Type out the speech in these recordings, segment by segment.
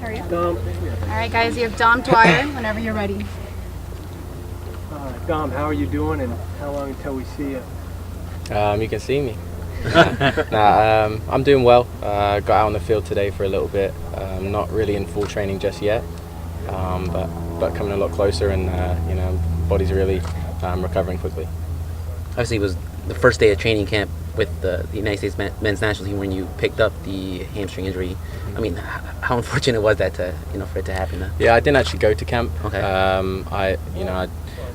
How are you? Dom. All right, guys, you have Dom Dwyer whenever you're ready. Dom, how are you doing, and how long until we see you? You can see me. I'm doing well. Got out on the field today for a little bit. Not really in full training just yet, but coming a lot closer, and body's really recovering quickly. Obviously, it was the first day of training camp with the United States men's national team when you picked up the hamstring injury. I mean, how unfortunate was that for it to happen? Yeah, I didn't actually go to camp. Okay.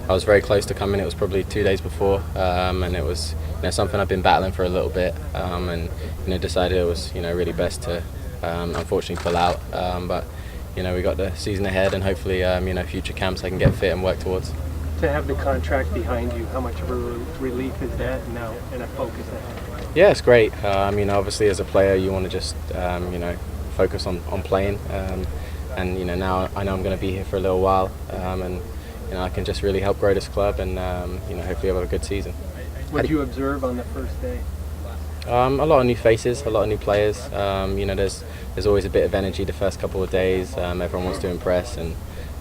I was very close to coming. It was probably 2 days before, and it was something I've been battling for a little bit, and decided it was really best to unfortunately pull out. But we got the season ahead, and hopefully future camps I can get fit and work towards. To have the contract behind you, how much of a relief is that now, and a focus ahead? Yeah, it's great. Obviously as a player you want to just focus on playing, and now I know I'm going to be here for a little while, and I can just really help grow this club, and hopefully have a good season. What did you observe on the first day? A lot of new faces, a lot of new players. There's always a bit of energy the first couple of days. Everyone wants to impress, and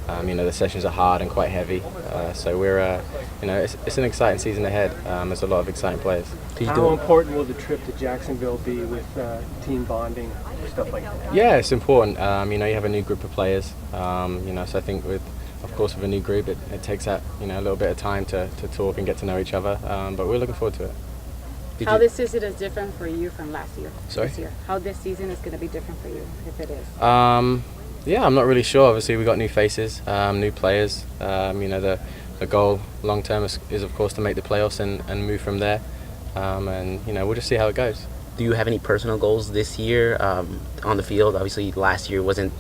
the sessions are hard and quite heavy. So we're, it's an exciting season ahead. There's a lot of exciting players. How important will the trip to Jacksonville be with team bonding, stuff like that? Yeah, it's important. You have a new group of players. So I think with a new group, it takes that a little bit of time to talk and get to know each other. But we're looking forward to it. How this season is different for you from last year? Sorry? This year. How this season is going to be different for you, if it is? Yeah, I'm not really sure. Obviously, we got new faces, new players. The goal long term is of course to make the playoffs and move from there. We'll just see how it goes. Do you have any personal goals this year on the field? Obviously, last year wasn't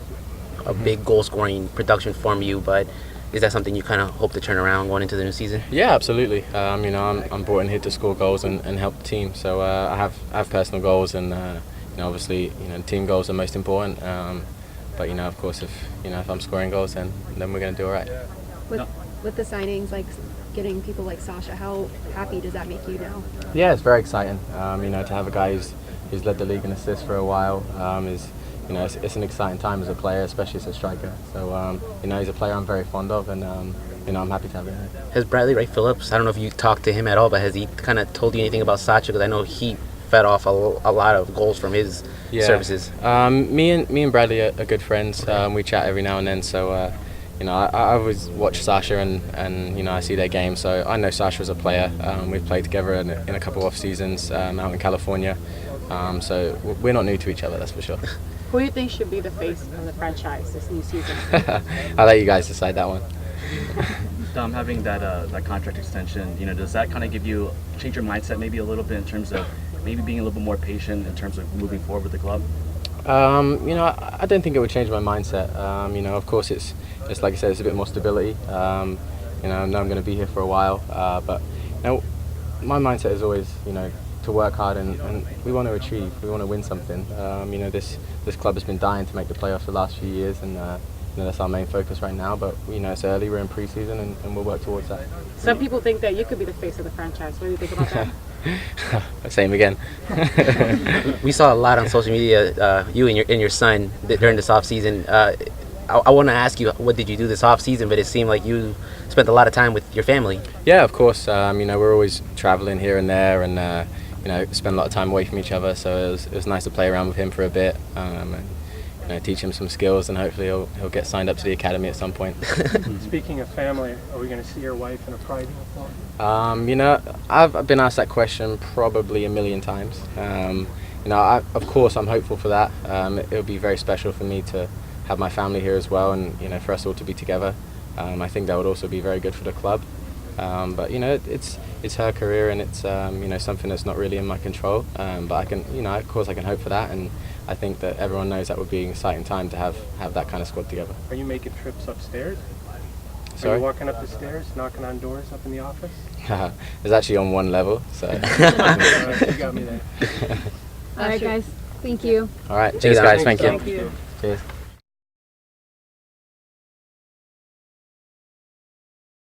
a big goal-scoring production from you, but is that something you kind of hope to turn around going into the new season? Yeah, absolutely. I'm brought in here to score goals and help the team. So I have personal goals, and obviously team goals are most important. But of course, if I'm scoring goals, then we're going to do all right. With the signings, like getting people like Sasha, how happy does that make you now? Yeah, it's very exciting. To have a guy who's led the league in assists for a while is it's an exciting time as a player, especially as a striker. So he's a player I'm very fond of, and I'm happy to have him here. Has Bradley Wright Phillips, I don't know if you talked to him at all, but has he kind of told you anything about Sasha? Because I know he fed off a lot of goals from his services. Me and Bradley are good friends. We chat every now and then. So I always watch Sasha, and I see their game. So I know Sasha as a player. We've played together in a couple of off seasons out in California. So we're not new to each other, that's for sure. Who do you think should be the face of the franchise this new season? I'll let you guys decide that one. Dom, having that contract extension, does that kind of change your mindset maybe a little bit in terms of maybe being a little bit more patient in terms of moving forward with the club? I don't think it would change my mindset. Of course, it's like I said, it's a bit more stability. I know I'm going to be here for a while, but my mindset is always, to work hard, and we want to achieve. We want to win something. This club has been dying to make the playoffs the last few years, and that's our main focus right now. But it's early, we're in pre-season, and we'll work towards that. Some people think that you could be the face of the franchise. What do you think about that? Same again. We saw a lot on social media, you and your son during this off season. I want to ask you, what did you do this off season? But it seemed like you spent a lot of time with your family. Yeah, of course. We're always traveling here and there, and spend a lot of time away from each other. So it was nice to play around with him for a bit, and teach him some skills, and hopefully he'll get signed up to the academy at some point. Speaking of family, are we going to see your wife in a pride uniform? I've been asked that question probably a million times. Of course I'm hopeful for that. It'll be very special for me to have my family here as well, and for us all to be together. I think that would also be very good for the club. But it's her career, and it's something that's not really in my control. But I can, of course, I can hope for that, and I think that everyone knows that would be an exciting time to have that kind of squad together. Are you making trips upstairs? Sorry? Are you walking up the stairs, knocking on doors up in the office? It's actually on one level, so. You got me there. All right, guys. Thank you. All right, cheers, guys. Thank you. Thank you. Cheers.